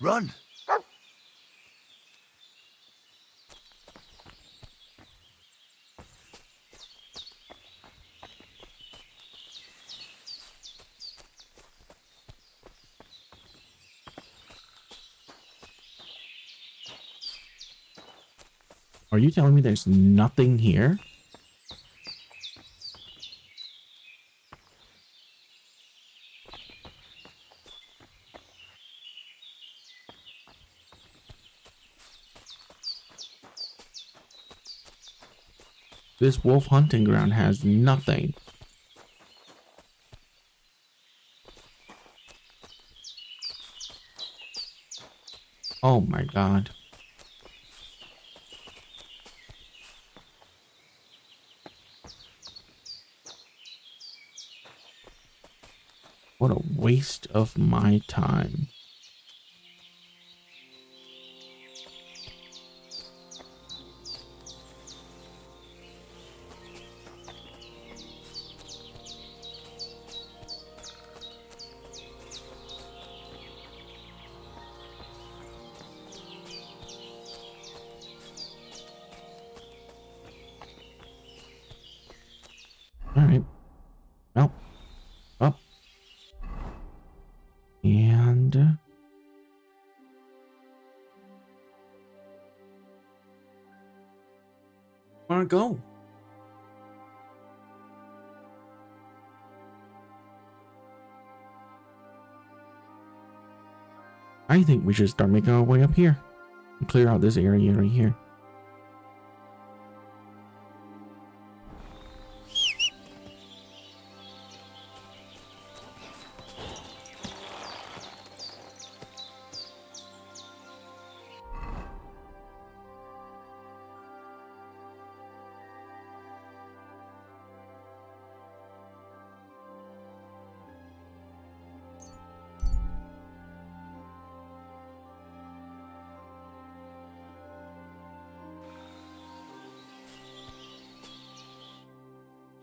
Run! Are you telling me there's nothing here? This wolf hunting ground has nothing. Oh my god. What a waste of my time. All right. Well, up. And where to go? I think we should start making our way up here and clear out this area right here.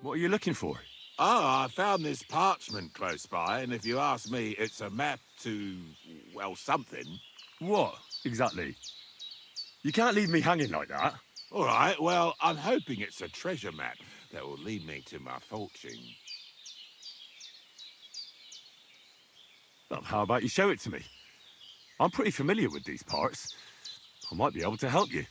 What are you looking for? Oh, I found this parchment close by, and if you ask me, it's a map to, well, something. What, exactly? You can't leave me hanging like that. All right, well, I'm hoping it's a treasure map that will lead me to my fortune. Well, how about you show it to me? I'm pretty familiar with these parts. I might be able to help you.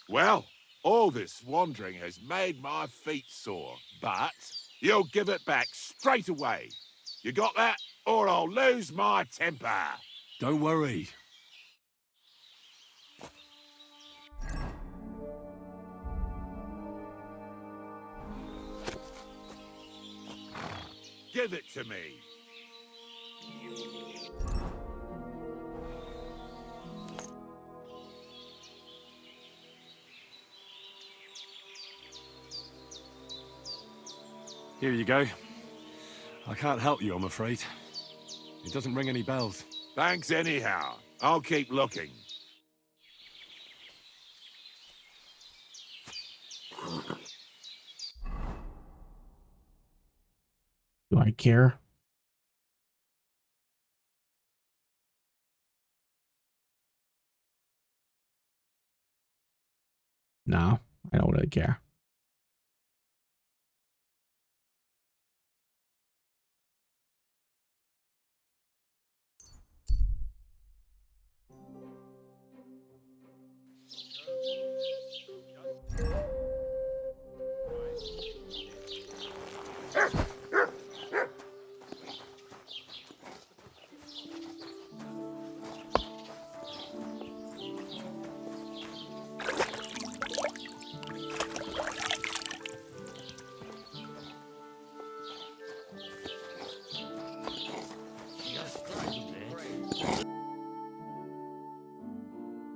Well, all this wandering has made my feet sore, but you'll give it back straight away. You got that? Or I'll lose my temper. Don't worry. Give it to me. Here you go. I can't help you, I'm afraid. It doesn't ring any bells. Thanks anyhow. I'll keep looking. Do I care? No, I don't really care.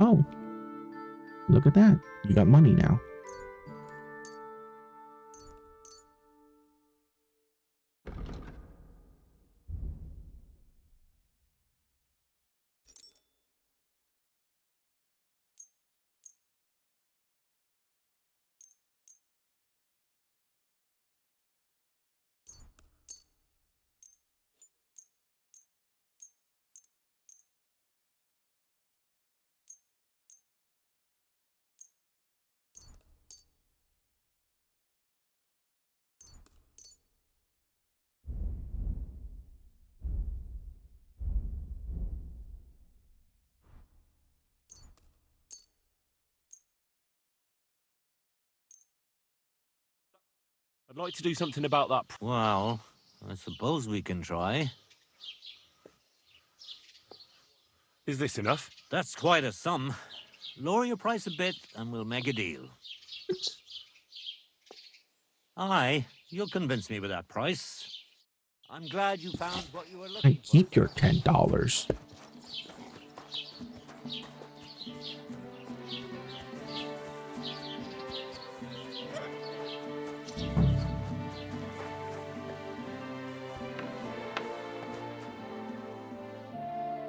Oh, look at that. You got money now. I'd like to do something about that. Well, I suppose we can try. Is this enough? That's quite a sum. Lower your price a bit and we'll make a deal. Aye, you'll convince me with that price. I'm glad you found what you were looking And keep your $10.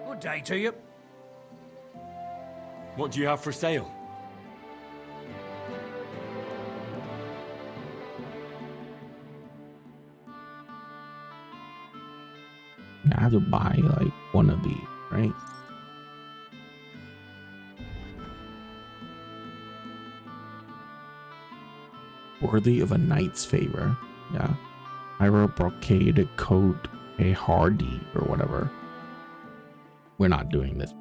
Good day to you. What do you have for sale? I have to buy like one of these, right? Worthy of a knight's favor. Yeah. Pyro brocade coat a hardy or whatever. We're not doing this.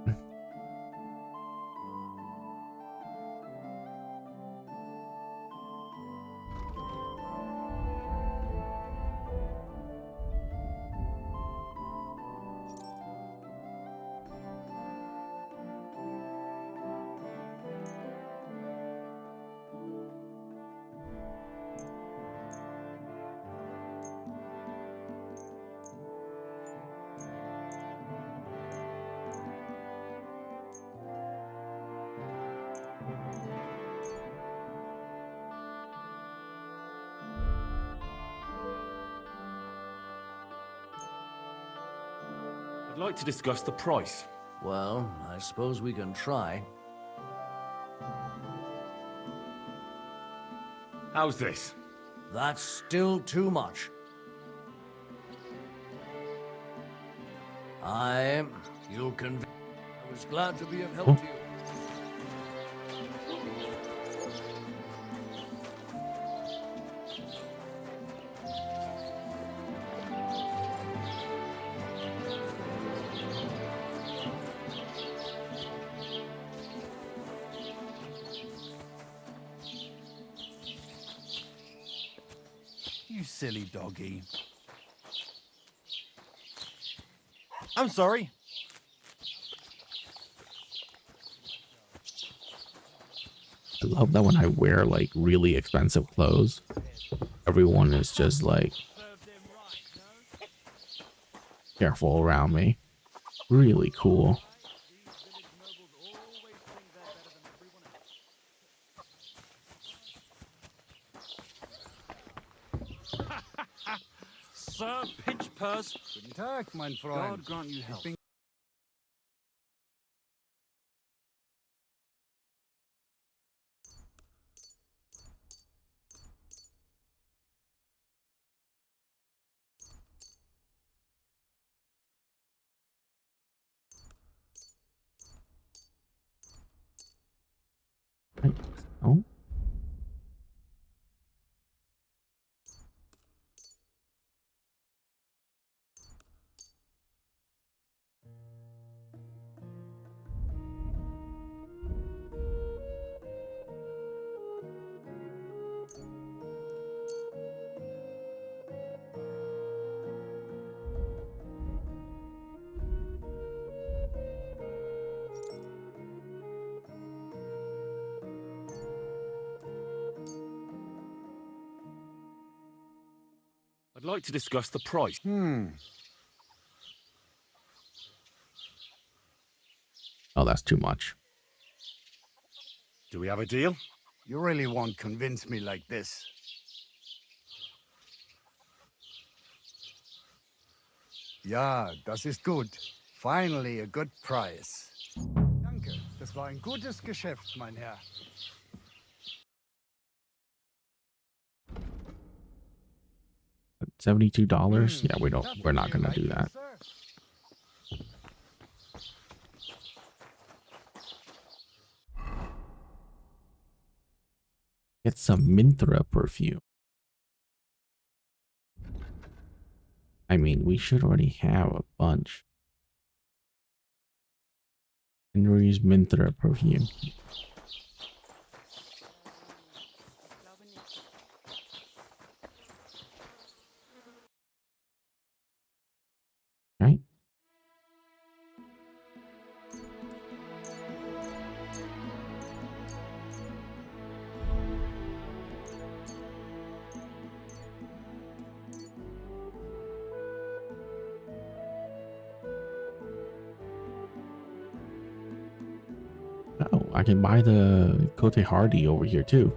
I'd like to discuss the price. Well, I suppose we can try. How's this? That's still too much. You'll convince. I was glad to be of help to you. You silly doggy. I'm sorry. I love that when I wear like really expensive clothes, everyone is just like careful around me. Really cool. Sir, pinch purse. Guten Tag, mein Freund. God grant you help. Right. Oh. I'd like to discuss the price. Oh, that's too much. Do we have a deal? You really won't convince me like this. Ja, das ist gut. Finally a good price. Danke, das war ein gutes Geschäft, mein Herr. $72? Yeah, we're not gonna do that. Get some Minthra perfume. I mean, we should already have a bunch. Henry's Minthra perfume. I can buy the Cote Hardy over here too.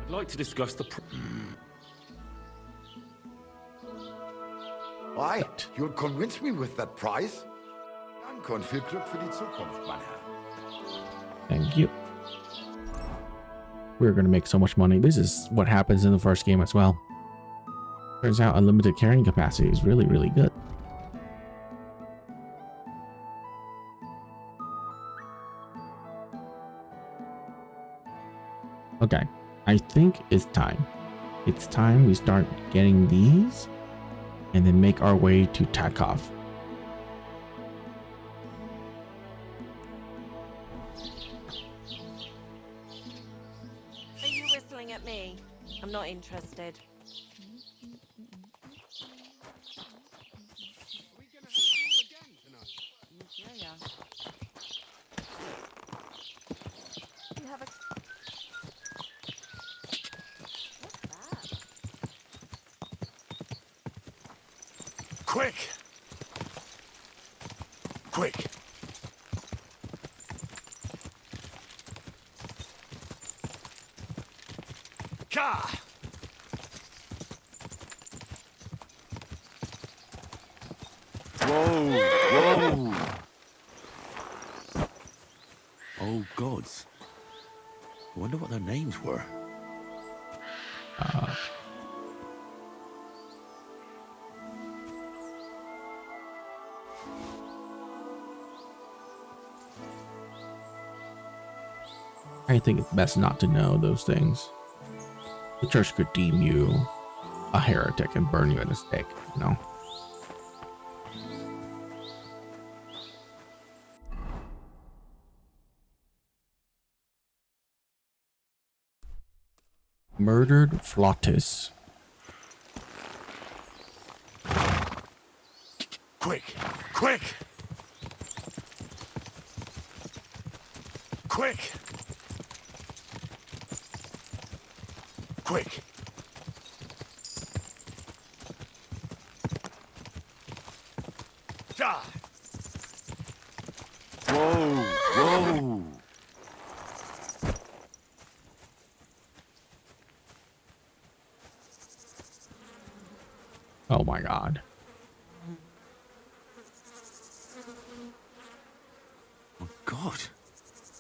I'd like to discuss the... Why? You'll convince me with that price? Danke und viel Glück für die Zukunft, mein Herr. Thank you. We're gonna make so much money. This is what happens in the first game as well. Turns out unlimited carrying capacity is really, really good. Okay, I think it's time. It's time we start getting these and then make our way to Takov. Are you whistling at me? I'm not interested. Yeah, yeah. You have a... What's that? Quick! Quick! Ka! Whoa! Whoa! Oh, gods. I wonder what their names were. I think it's best not to know those things. The church could deem you a heretic and burn you at a stake, you know? Murdered Flautus. Quick! Quick! Quick! Quick! Ah! Whoa! Whoa! Oh my god. Oh, God.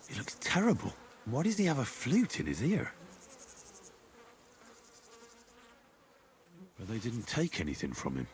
He looks terrible. Why does he have a flute in his ear? But they didn't take anything from him.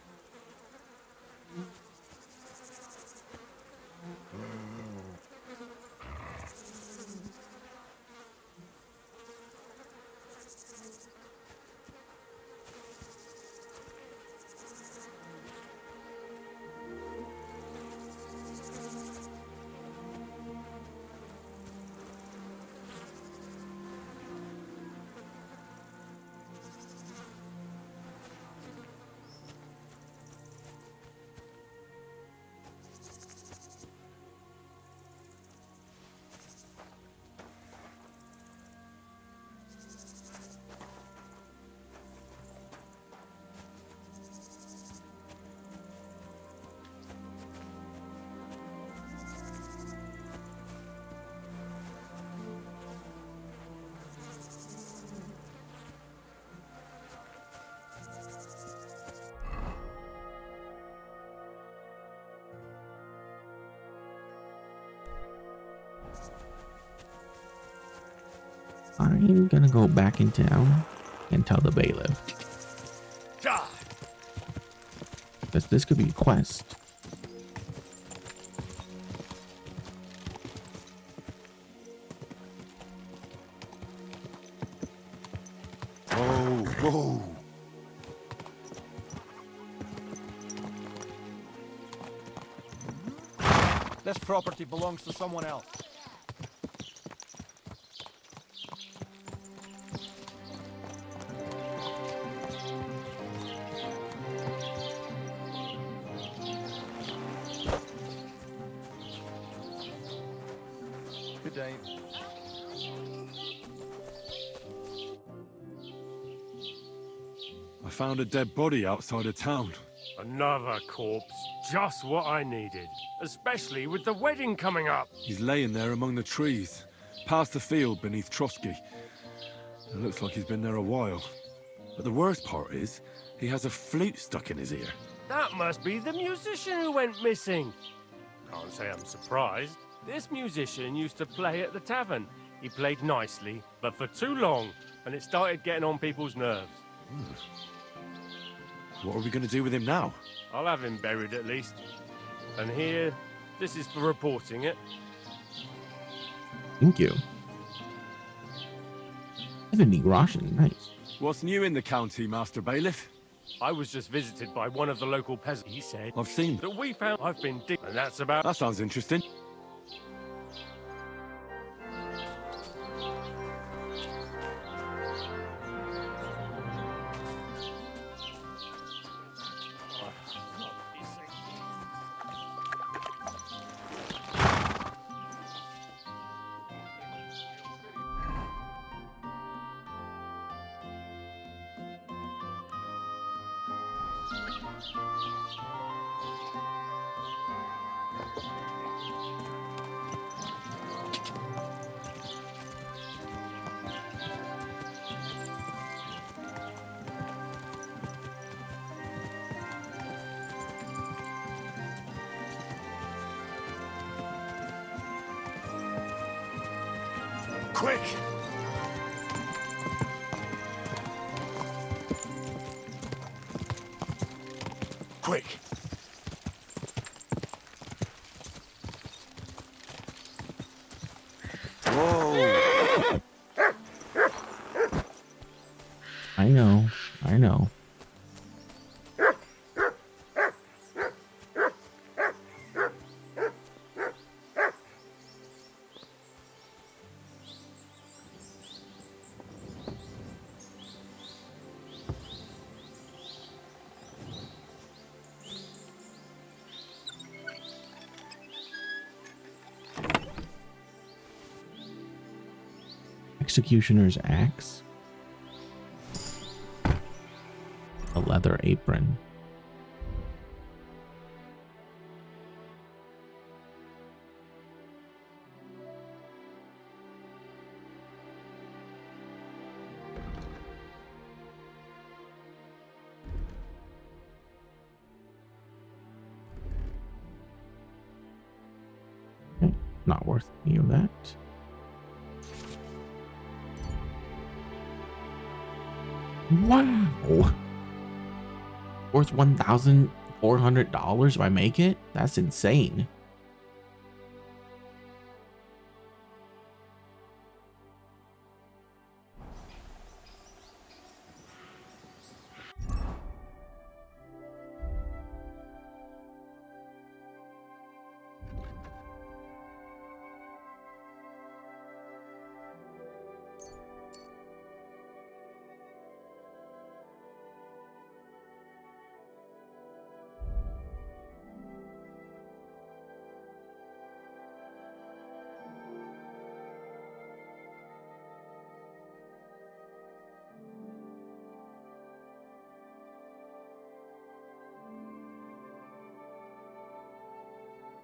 I'm gonna go back in town and tell the bailiff. Because this could be a quest. Whoa, whoa. This property belongs to someone else. Good day. I found a dead body outside of town. Another corpse. Just what I needed. Especially with the wedding coming up. He's laying there among the trees, past the field beneath Trotsky. It looks like he's been there a while. But the worst part is, he has a flute stuck in his ear. That must be the musician who went missing. Can't say I'm surprised. This musician used to play at the tavern. He played nicely, but for too long, and it started getting on people's nerves. What are we going to do with him now? I'll have him buried at least. And here, this is for reporting it. Thank you. 70 groschen, nice. What's new in the county, Master Bailiff? I was just visited by one of the local peasants. He said I've seen. that we found I've been digging, and that's about. That sounds interesting. Quick! Quick! Whoa! I know, I know. Executioner's axe. A leather apron. Okay, not worth any of that. Wow. Worth $1,400 if I make it? That's insane.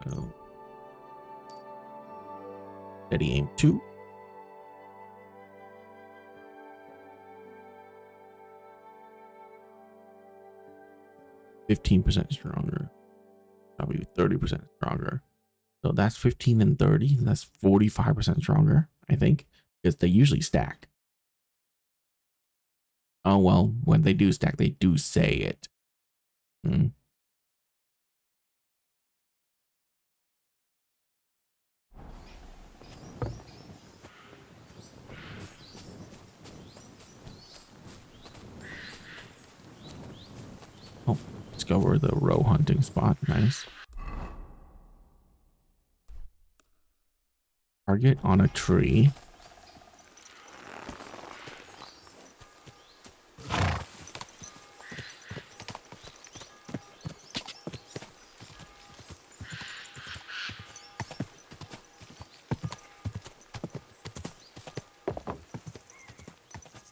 So, steady aim 2. %15 stronger. Probably 30% stronger. So that's 15 and 30. That's 45% stronger, I think, because they usually stack. Oh, well, when they do stack, they do say it. Hmm. Oh, let's go over the row hunting spot. Nice. Target on a tree.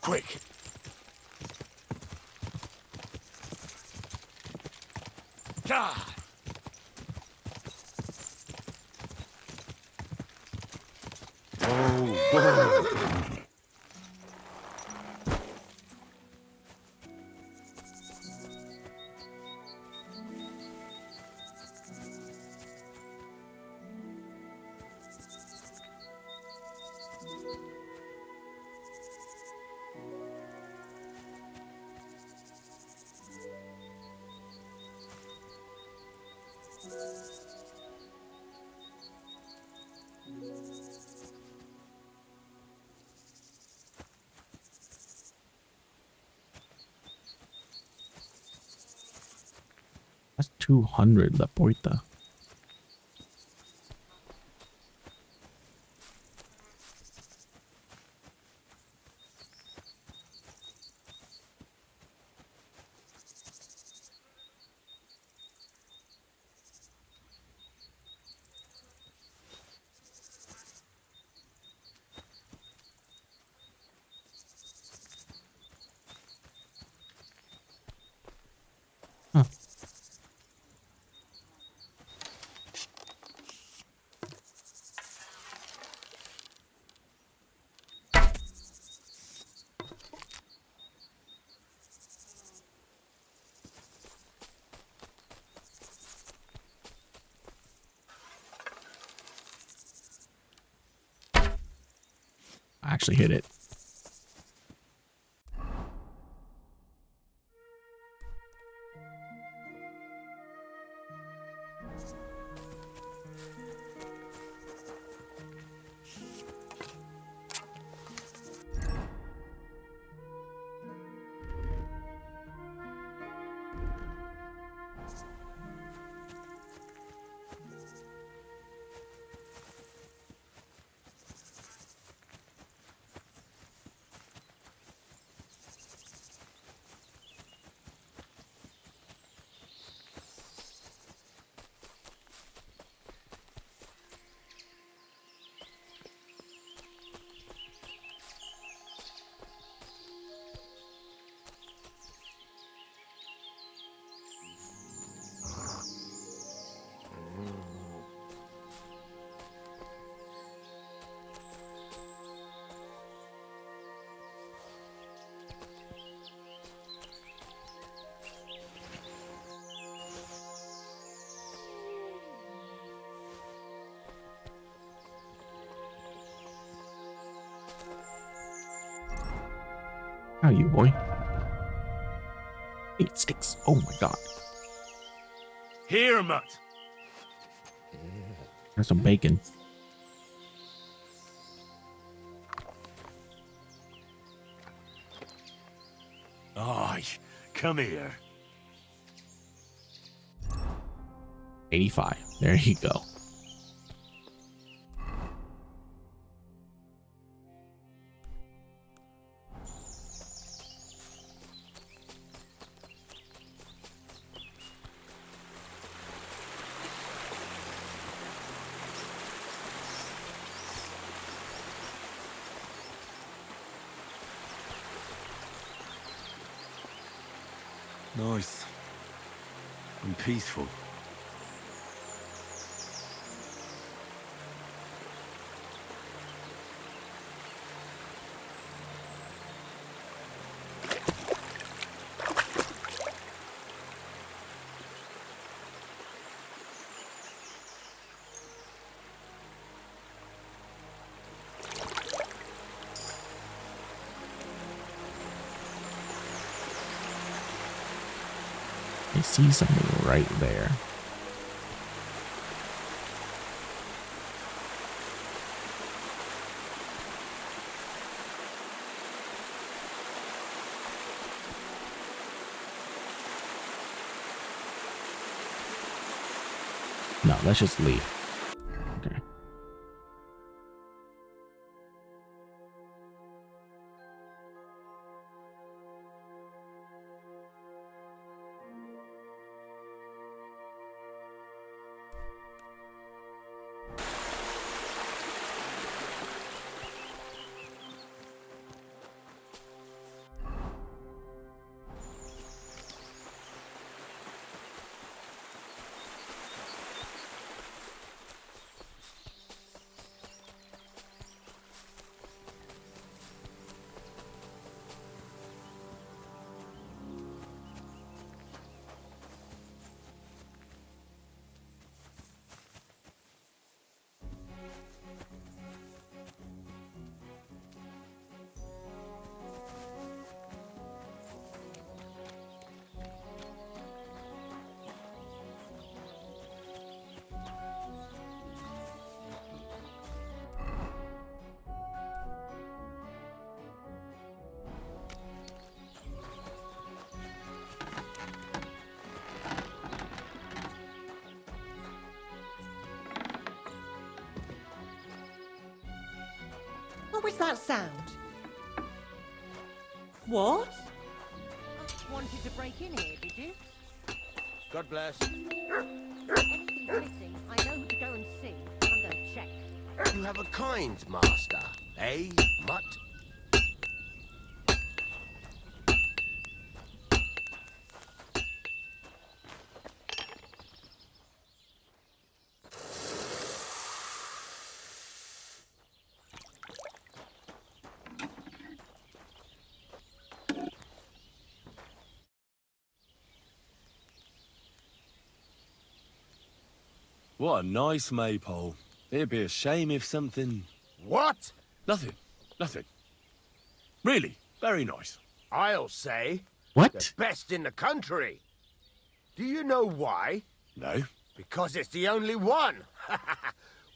Quick! God! Whoa! That's 200 La Porta. Huh. I actually hit it. How are you, boy? 8-6. Oh my god. Here, mutt! There's some bacon. Aye, come here. 85. There you go. Nice. And peaceful. I see something right there. No, let's just leave. Okay. What was that sound? What? Wanted to break in here, did you? God bless. Anything's missing, I know who to go and see. I'm going to check. You have a kind master, eh, mutt? What a nice maypole. It'd be a shame if something... What? Nothing. Nothing. Really, very nice. I'll say. What? The best in the country. Do you know why? No. Because it's the only one.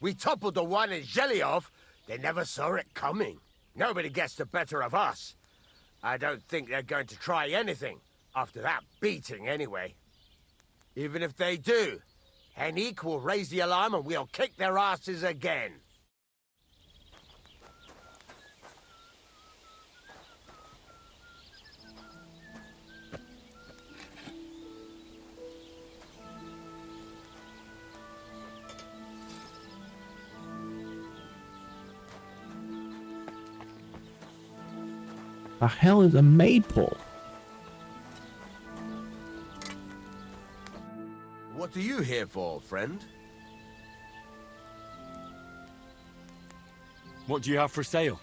We toppled the one in Zhelyov. They never saw it coming. Nobody gets the better of us. I don't think they're going to try anything. After that beating, anyway. Even if they do, Henrik will raise the alarm and we'll kick their asses again. The hell is a maypole? What are you here for, friend? What do you have for sale?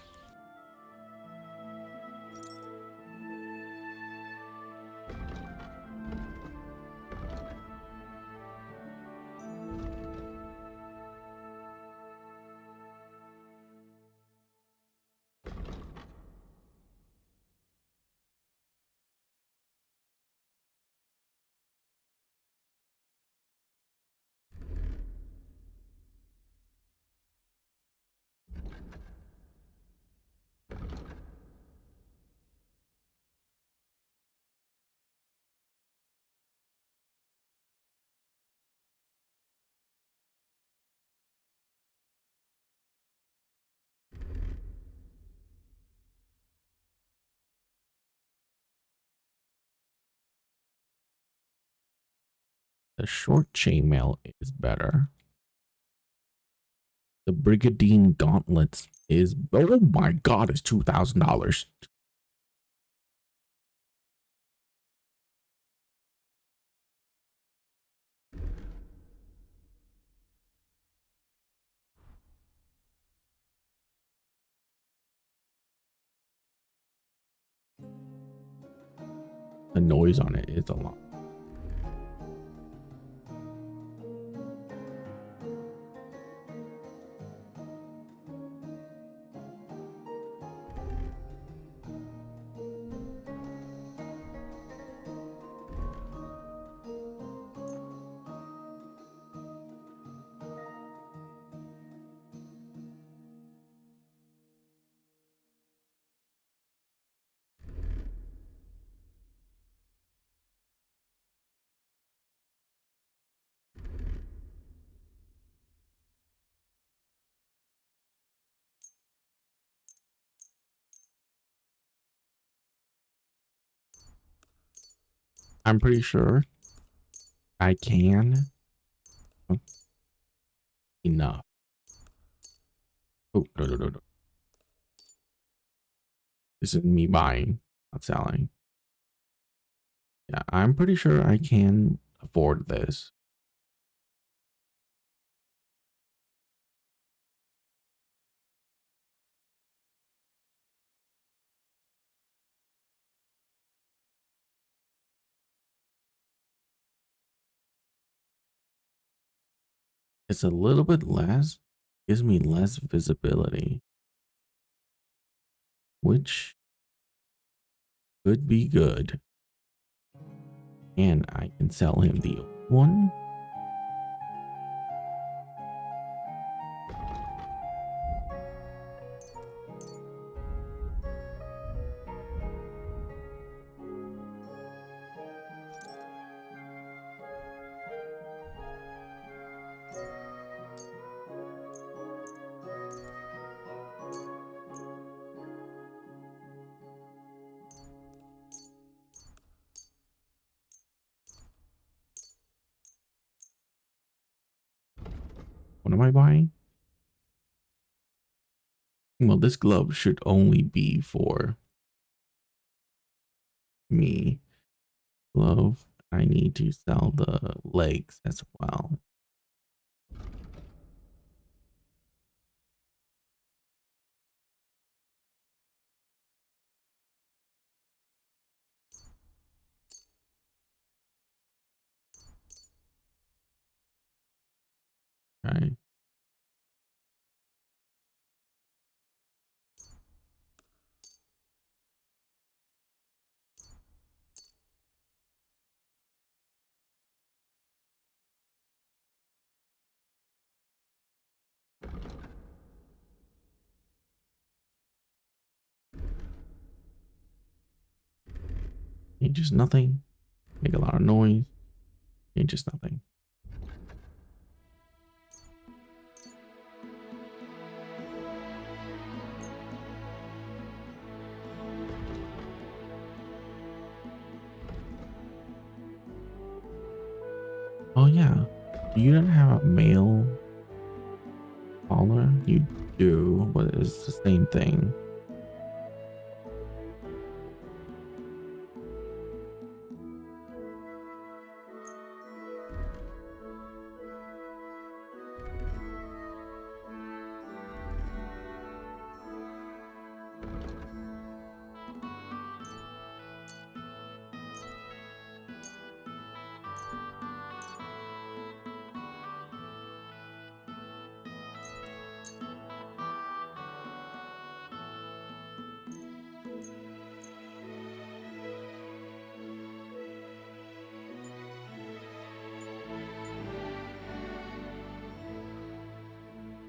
The short chainmail is better. The Brigadine gauntlets is, oh my god, it's $2,000. The noise on it is a lot. I'm pretty sure I can. Enough. Oh, no, no, no, no. This is me buying, not selling. Yeah, I'm pretty sure I can afford this. It's a little bit less, gives me less visibility, which could be good. And I can sell him the one. What am I buying? Well, this glove should only be for me. Glove. I need to sell the legs as well. Okay. Ain't just nothing. Make a lot of noise. Ain't just nothing. Oh yeah. You don't have a male collar? You do, but it's the same thing.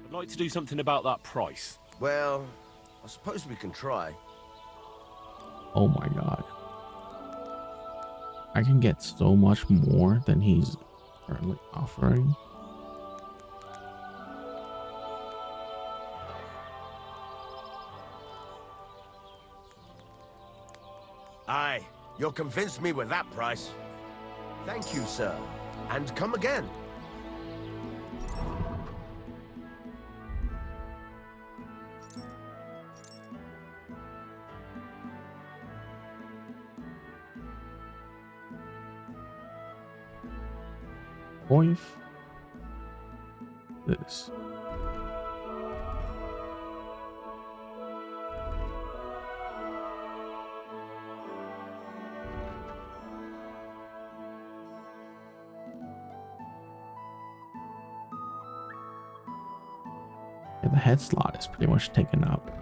I'd like to do something about that price. Well, I suppose we can try. Oh my god. I can get so much more than he's currently offering. Aye, you'll convince me with that price. Thank you, sir. And come again. Boy, this. Yeah, the head slot is pretty much taken up.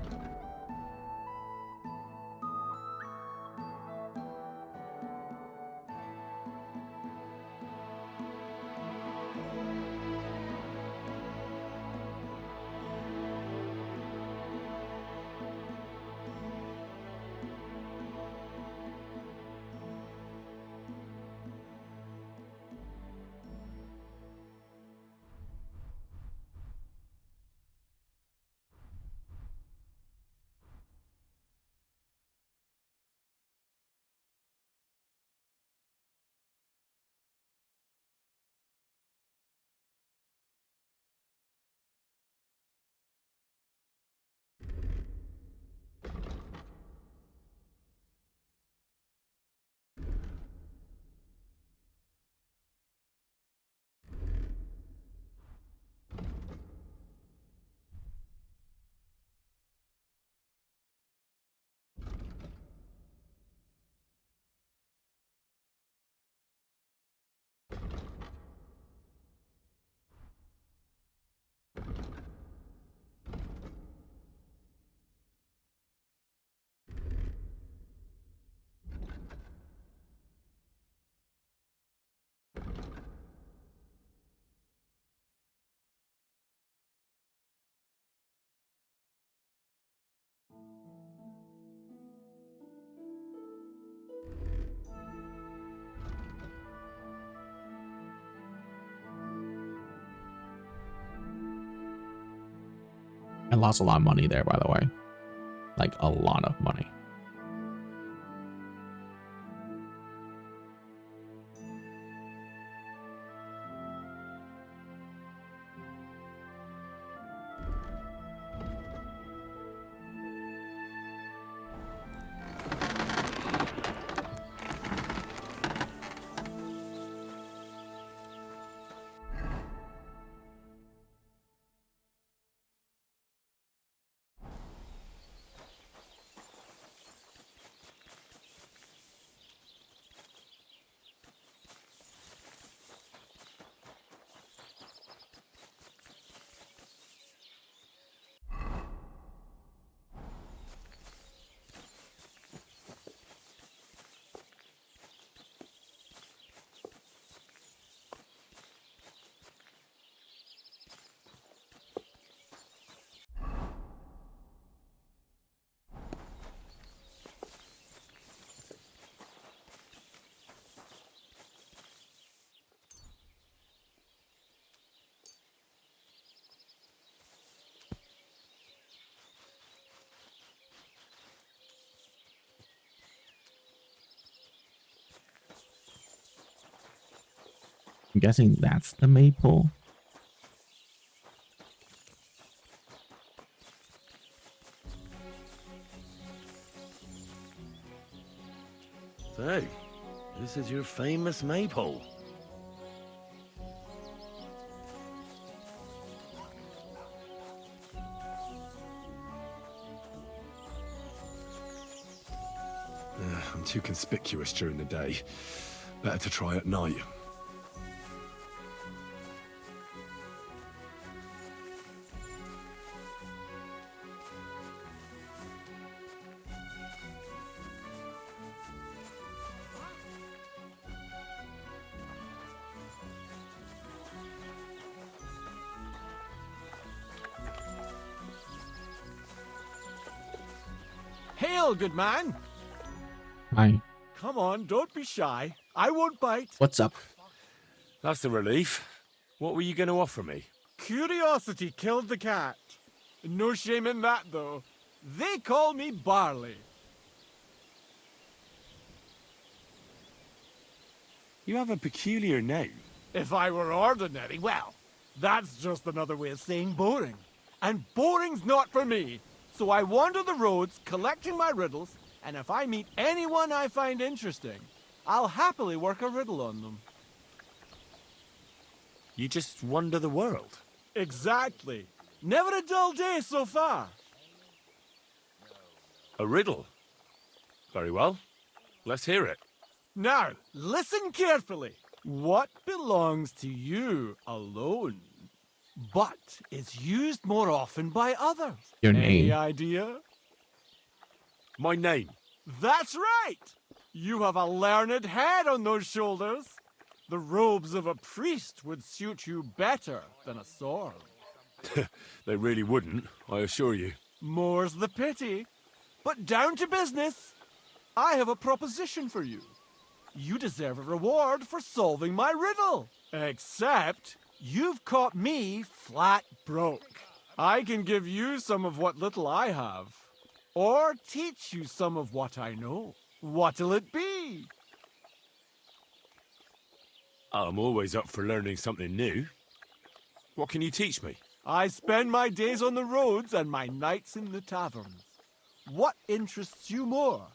I lost a lot of money there, by the way. Like a lot of money. I'm guessing that's the maple. So, this is your famous maple. I'm too conspicuous during the day. Better to try at night. Hail, good man! Hi. Come on, don't be shy. I won't bite. What's up? That's a relief. What were you going to offer me? Curiosity killed the cat. No shame in that, though. They call me Barley. You have a peculiar name. If I were ordinary, well, that's just another way of saying boring. And boring's not for me. So I wander the roads collecting my riddles, and if I meet anyone I find interesting, I'll happily work a riddle on them. You just wander the world. Exactly. Never a dull day so far. A riddle? Very well. Let's hear it. Now, listen carefully. What belongs to you alone, but is used more often by others? Your Any name. idea? My name. That's right! You have a learned head on those shoulders. The robes of a priest would suit you better than a sword. They really wouldn't, I assure you. More's the pity. But down to business. I have a proposition for you. You deserve a reward for solving my riddle. Except, you've caught me flat broke. I can give you some of what little I have. Or teach you some of what I know. What'll it be? I'm always up for learning something new. What can you teach me? I spend my days on the roads and my nights in the taverns. What interests you more?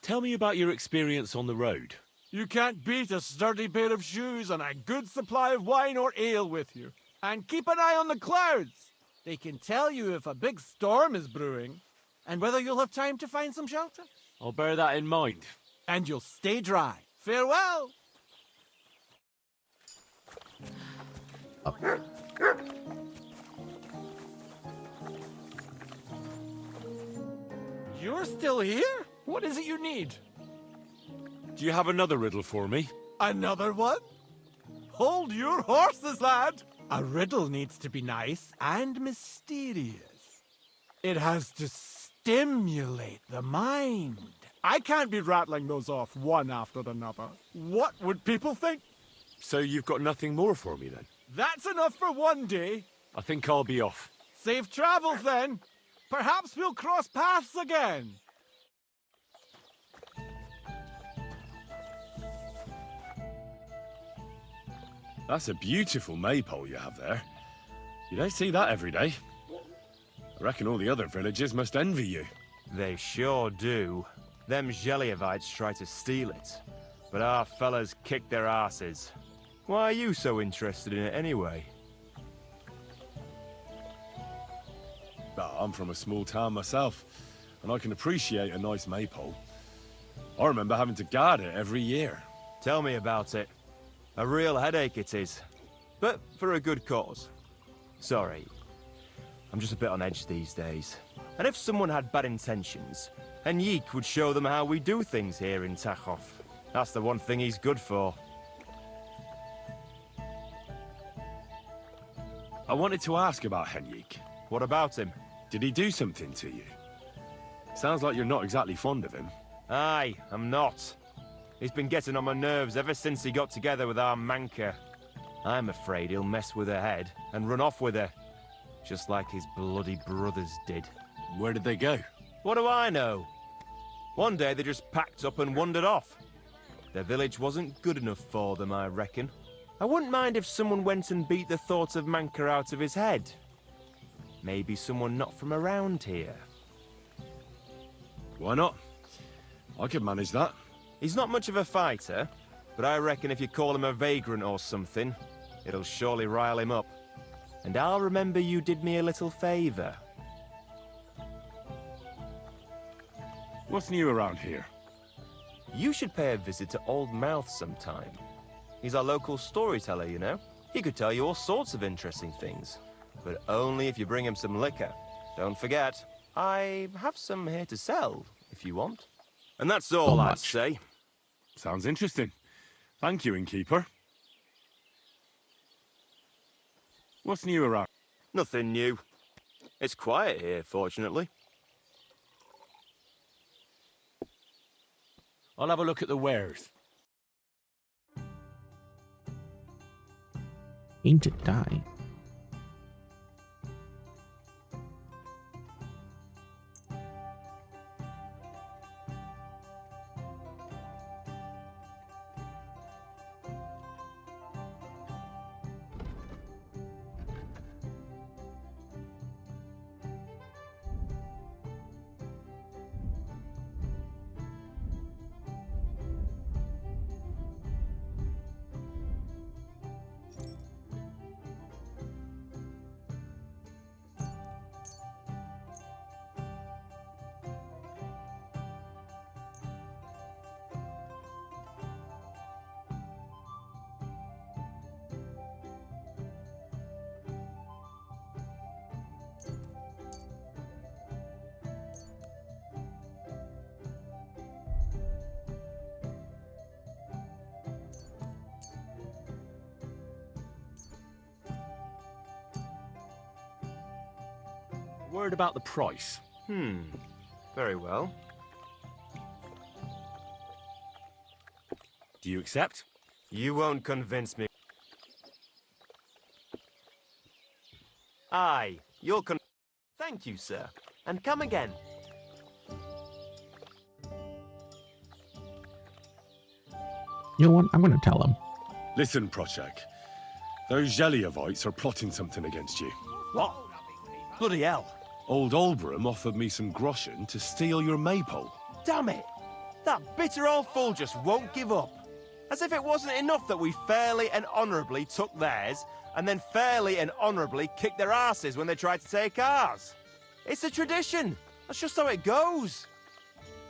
Tell me about your experience on the road. You can't beat a sturdy pair of shoes and a good supply of wine or ale with you. And keep an eye on the clouds. They can tell you if a big storm is brewing and whether you'll have time to find some shelter. I'll bear that in mind. And you'll stay dry. Farewell! You're still here? What is it you need? Do you have another riddle for me? Another one? Hold your horses, lad! A riddle needs to be nice and mysterious. It has to stimulate the mind. I can't be rattling those off one after another. What would people think? So you've got nothing more for me then? That's enough for one day. I think I'll be off. Safe travels then. Perhaps we'll cross paths again. That's a beautiful maypole you have there. You don't see that every day. I reckon all the other villagers must envy you. They sure do. Them Geliovites try to steal it, but our fellas kick their asses. Why are you so interested in it anyway? I'm from a small town myself, and I can appreciate a nice maypole. I remember having to guard it every year. Tell me about it. A real headache it is, but for a good cause. Sorry, I'm just a bit on edge these days. And if someone had bad intentions, Henrik would show them how we do things here in Tachov. That's the one thing he's good for. I wanted to ask about Henrik. What about him? Did he do something to you? Sounds like you're not exactly fond of him. Aye, I'm not. He's been getting on my nerves ever since he got together with our Manka. I'm afraid he'll mess with her head and run off with her. Just like his bloody brothers did. Where did they go? What do I know? One day they just packed up and wandered off. Their village wasn't good enough for them, I reckon. I wouldn't mind if someone went and beat the thought of Manka out of his head. Maybe someone not from around here. Why not? I could manage that. He's not much of a fighter, but I reckon if you call him a vagrant or something, it'll surely rile him up. And I'll remember you did me a little favor. What's new around here? You should pay a visit to Old Mouth sometime. He's our local storyteller, you know. He could tell you all sorts of interesting things. But only if you bring him some liquor. Don't forget, I have some here to sell, if you want. And that's all I'd say. Sounds interesting. Thank you, innkeeper. What's new around? Nothing new. It's quiet here, fortunately. I'll have a look at the wares. Ain't to die. Word about the price. Very well. Do you accept? You won't convince me. Aye, you'll Thank you, sir. And come again. You know what? I'm gonna tell him. Listen, Prochek. Those Geliovites are plotting something against you. What? Bloody hell. Old Olbram offered me some groschen to steal your maypole. Damn it! That bitter old fool just won't give up. As if it wasn't enough that we fairly and honourably took theirs, and then fairly and honourably kicked their asses when they tried to take ours. It's a tradition. That's just how it goes.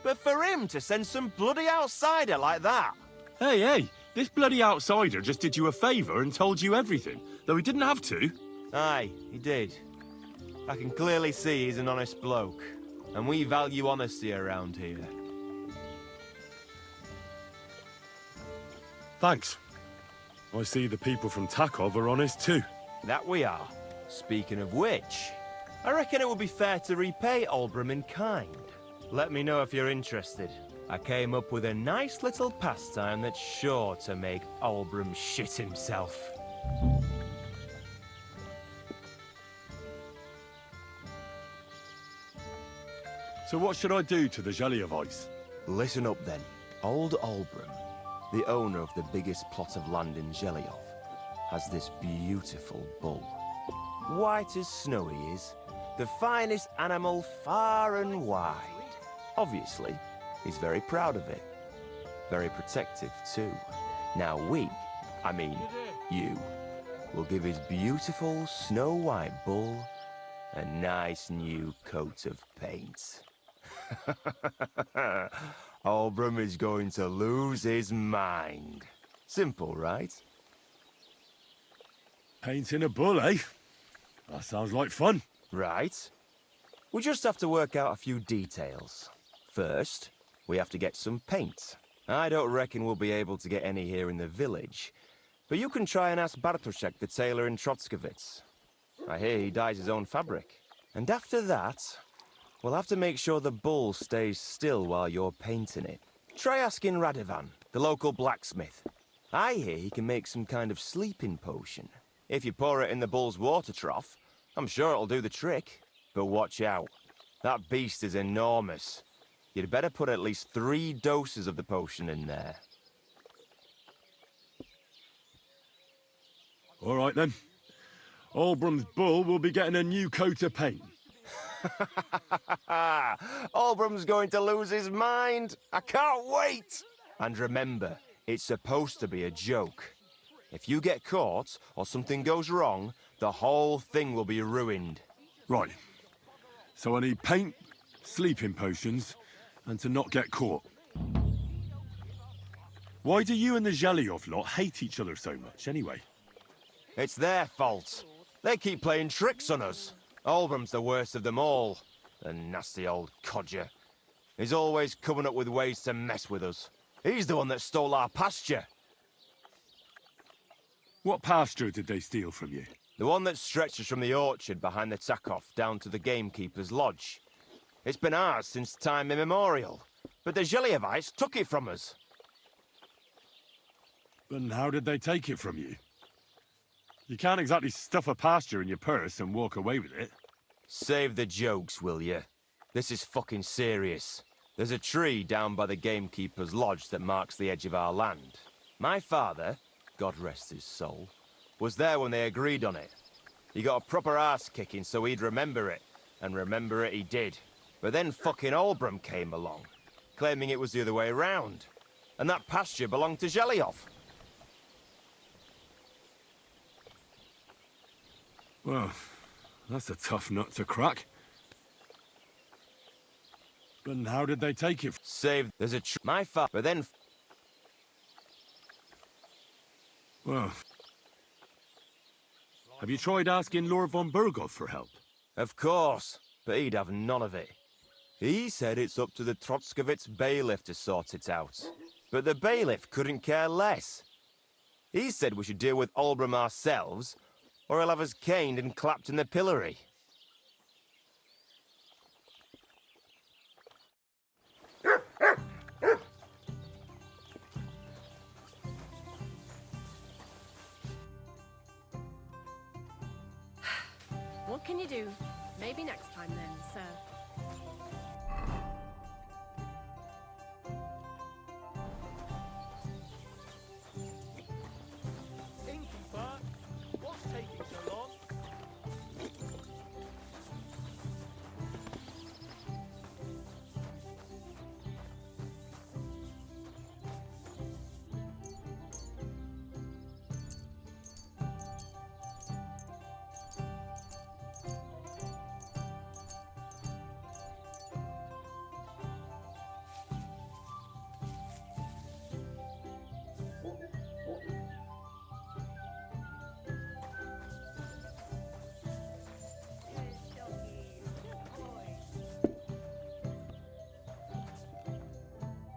But for him to send some bloody outsider like that... Hey, this bloody outsider just did you a favour and told you everything, though he didn't have to. Aye, he did. I can clearly see he's an honest bloke, and we value honesty around here. Thanks. I see the people from Takov are honest too. That we are. Speaking of which, I reckon it would be fair to repay Olbram in kind. Let me know if you're interested. I came up with a nice little pastime that's sure to make Olbram shit himself. So what should I do to the jelly of ice? Listen up then. Old Olbram, the owner of the biggest plot of land in Zhelyov, has this beautiful bull. White as snow he is, the finest animal far and wide. Obviously, he's very proud of it. Very protective too. Now I mean you, will give his beautiful snow-white bull a nice new coat of paint. Olbram is going to lose his mind. Simple, right? Painting a bull, eh? That sounds like fun. Right. We just have to work out a few details. First, we have to get some paint. I don't reckon we'll be able to get any here in the village, but you can try and ask Bartoszek, the tailor in Trotskovitz. I hear he dyes his own fabric. And after that, we'll have to make sure the bull stays still while you're painting it. Try asking Radovan, the local blacksmith. I hear he can make some kind of sleeping potion. If you pour it in the bull's water trough, I'm sure it'll do the trick. But watch out. That beast is enormous. You'd better put at least 3 doses of the potion in there. All right then. Olbram's bull will be getting a new coat of paint. Olbram's going to lose his mind. I can't wait. And remember, it's supposed to be a joke. If you get caught or something goes wrong, the whole thing will be ruined. Right. So I need paint, sleeping potions, and to not get caught. Why do you and the Zhelyov lot hate each other so much, anyway? It's their fault. They keep playing tricks on us. Olbram's the worst of them all. The nasty old codger. He's always coming up with ways to mess with us. He's the one that stole our pasture. What pasture did they steal from you? The one that stretches from the orchard behind the Takov down to the gamekeeper's lodge. It's been ours since time immemorial, but the Zhelyevites took it from us. And how did they take it from you? You can't exactly stuff a pasture in your purse and walk away with it. Save the jokes, will you? This is fucking serious. There's a tree down by the gamekeeper's lodge that marks the edge of our land. My father, God rest his soul, was there when they agreed on it. He got a proper ass kicking so he'd remember it, and remember it he did. But then fucking Olbram came along, claiming it was the other way around, and that pasture belonged to Zhelyov. Well, that's a tough nut to crack. And how did they take it? There's a my father, but then... Well... Have you tried asking Lord von Burgov for help? Of course, but he'd have none of it. He said it's up to the Trotskovitz bailiff to sort it out. But the bailiff couldn't care less. He said we should deal with Olbram ourselves, or he'll have us caned and clapped in the pillory. What can you do? Maybe next time then, sir. Innkeeper, what's taking so long?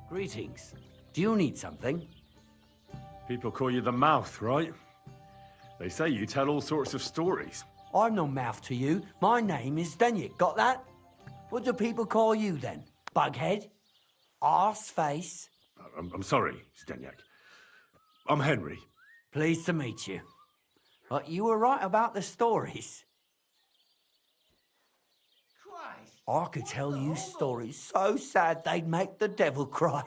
Greetings. Do you need something? People call you the Mouth, right? They say you tell all sorts of stories. I'm no mouth to you. My name is Zdeněk. Got that? What do people call you then? Bughead? Arse face? I'm sorry, Zdeněk. I'm Henry. Pleased to meet you. But you were right about the stories. I could tell you stories so sad they'd make the devil cry.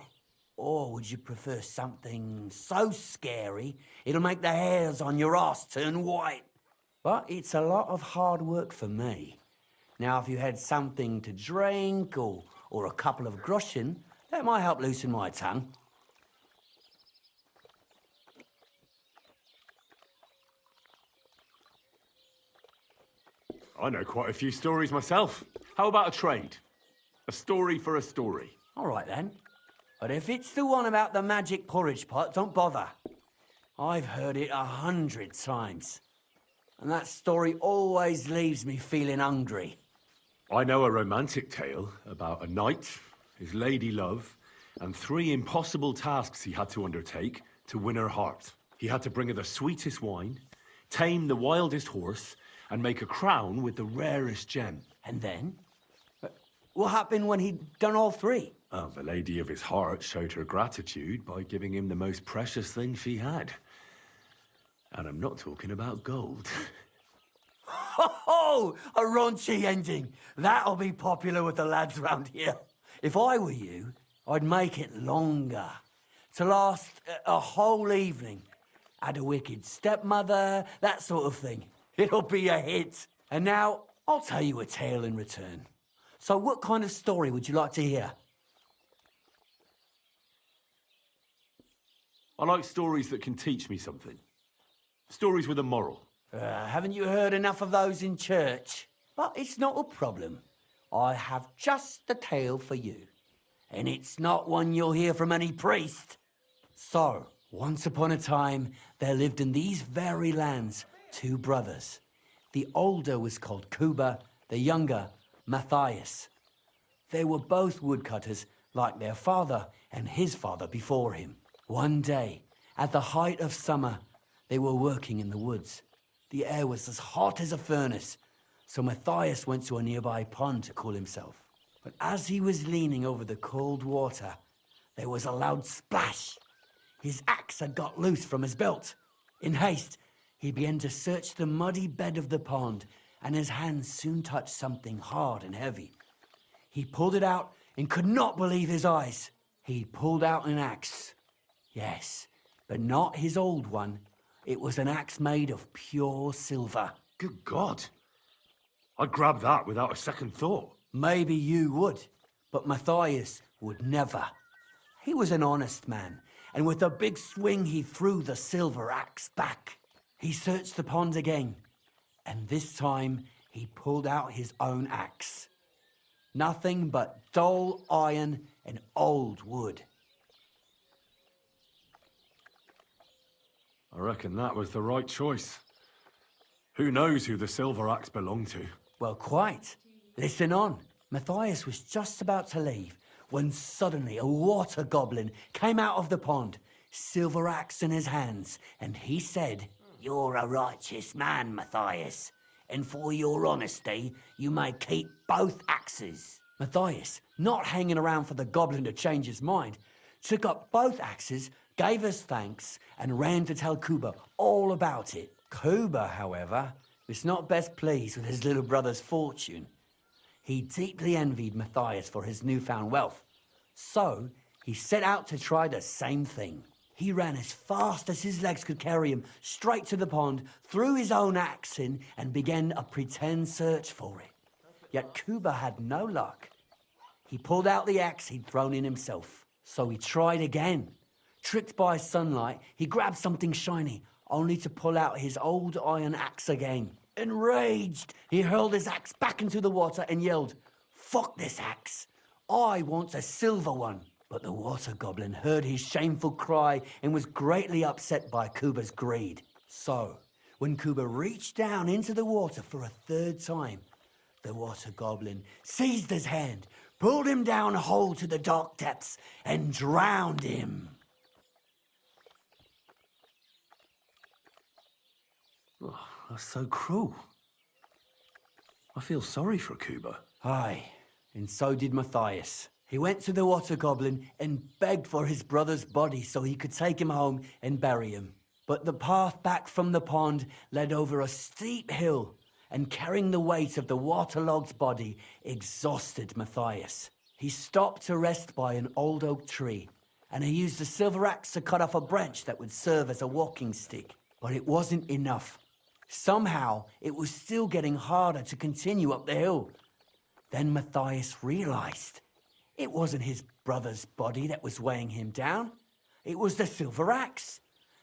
Or would you prefer something so scary it'll make the hairs on your ass turn white? But it's a lot of hard work for me. Now, if you had something to drink or a couple of groschen, that might help loosen my tongue. I know quite a few stories myself. How about a trade? A story for a story. All right, then. But if it's the one about the magic porridge pot, don't bother. I've heard it 100 times. And that story always leaves me feeling hungry. I know a romantic tale about a knight, his lady love, and 3 impossible tasks he had to undertake to win her heart. He had to bring her the sweetest wine, tame the wildest horse, and make a crown with the rarest gem. And then? What happened when he'd done all 3? Well, the lady of his heart showed her gratitude by giving him the most precious thing she had. And I'm not talking about gold. Ho! A raunchy ending. That'll be popular with the lads round here. If I were you, I'd make it longer. To last a whole evening. Add a wicked stepmother, that sort of thing. It'll be a hit. And now, I'll tell you a tale in return. So what kind of story would you like to hear? I like stories that can teach me something. Stories with a moral. Haven't you heard enough of those in church? But it's not a problem. I have just the tale for you. And it's not one you'll hear from any priest. So, once upon a time, there lived in these very lands 2 brothers. The older was called Cuba, the younger, Matthias. They were both woodcutters, like their father and his father before him. One day, at the height of summer, they were working in the woods. The air was as hot as a furnace, so Matthias went to a nearby pond to cool himself. But as he was leaning over the cold water, there was a loud splash. His axe had got loose from his belt. In haste, he began to search the muddy bed of the pond, and his hands soon touched something hard and heavy. He pulled it out and could not believe his eyes. He pulled out an axe. Yes, but not his old one. It was an axe made of pure silver. Good God. I'd grab that without a second thought. Maybe you would, but Matthias would never. He was an honest man, and with a big swing he threw the silver axe back. He searched the pond again, and this time he pulled out his own axe. Nothing but dull iron and old wood. I reckon that was the right choice. Who knows who the silver axe belonged to? Well, quite. Listen on. Matthias was just about to leave when suddenly a water goblin came out of the pond, silver axe in his hands, and he said, "You're a righteous man, Matthias, and for your honesty, you may keep both axes." Matthias, not hanging around for the goblin to change his mind, took up both axes, gave us thanks, and ran to tell Cuba all about it. Cuba, however, was not best pleased with his little brother's fortune. He deeply envied Matthias for his newfound wealth. So, he set out to try the same thing. He ran as fast as his legs could carry him straight to the pond, threw his own axe in, and began a pretend search for it. Yet Cuba had no luck. He pulled out the axe he'd thrown in himself. So he tried again. Tricked by sunlight, he grabbed something shiny, only to pull out his old iron axe again. Enraged, he hurled his axe back into the water and yelled, "Fuck this axe! I want a silver one!" But the water goblin heard his shameful cry and was greatly upset by Cuba's greed. So, when Cuba reached down into the water for a 3rd time, the water goblin seized his hand, pulled him down whole to the dark depths, and drowned him. Oh, that's so cruel. I feel sorry for Cuba. Aye, and so did Matthias. He went to the water goblin and begged for his brother's body so he could take him home and bury him. But the path back from the pond led over a steep hill, and carrying the weight of the waterlogged body exhausted Matthias. He stopped to rest by an old oak tree, and he used a silver axe to cut off a branch that would serve as a walking stick. But it wasn't enough. Somehow, it was still getting harder to continue up the hill. Then Matthias realized it wasn't his brother's body that was weighing him down. It was the silver axe.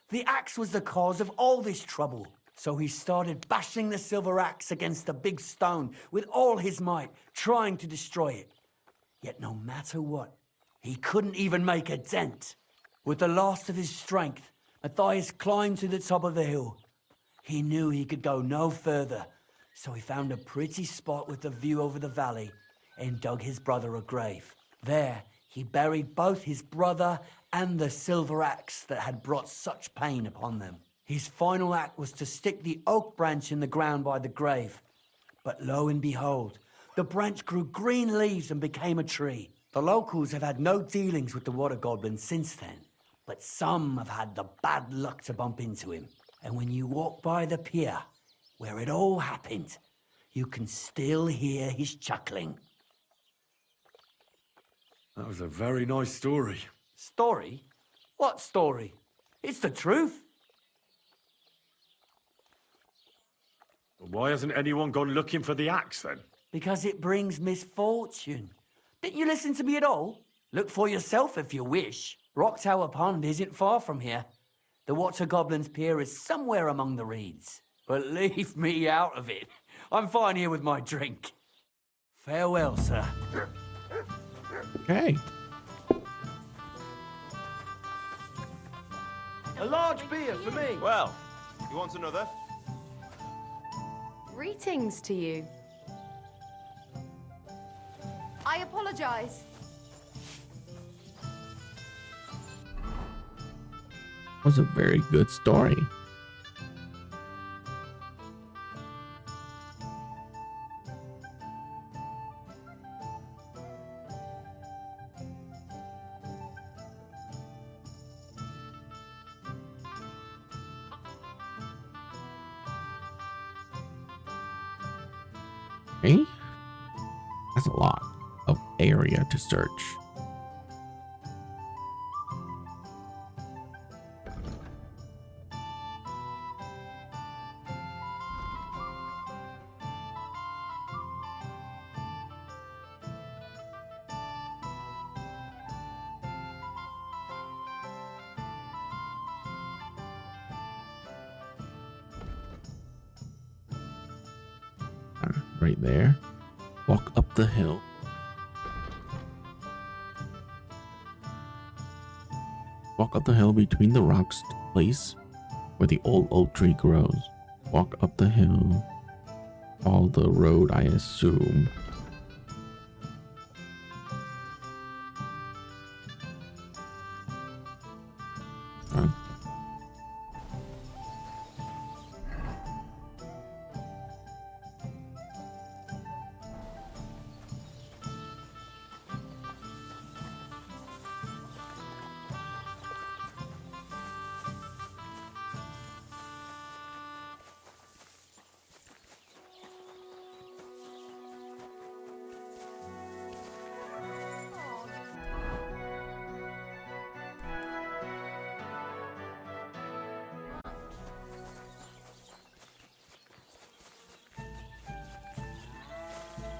The axe was the cause of all this trouble. So he started bashing the silver axe against the big stone with all his might, trying to destroy it. Yet no matter what, he couldn't even make a dent. With the last of his strength, Matthias climbed to the top of the hill. He knew he could go no further, so he found a pretty spot with a view over the valley and dug his brother a grave. There, he buried both his brother and the silver axe that had brought such pain upon them. His final act was to stick the oak branch in the ground by the grave. But lo and behold, the branch grew green leaves and became a tree. The locals have had no dealings with the water goblin since then, but some have had the bad luck to bump into him. And when you walk by the pier, where it all happened, you can still hear his chuckling. That was a very nice story. Story? What story? It's the truth. Why hasn't anyone gone looking for the axe then? Because it brings misfortune. Didn't you listen to me at all? Look for yourself if you wish. Rock Tower Pond isn't far from here. The Water Goblin's Pier is somewhere among the reeds. But leave me out of it. I'm fine here with my drink. Farewell, sir. Okay. A large beer for me. Well, you want another? Greetings to you. I apologize. Was a very good story. Okay. That's a lot of area to search. Right there. Walk up the hill. Walk up the hill between the rocks to the place where the old oak tree grows. Walk up the hill. Follow the road, I assume.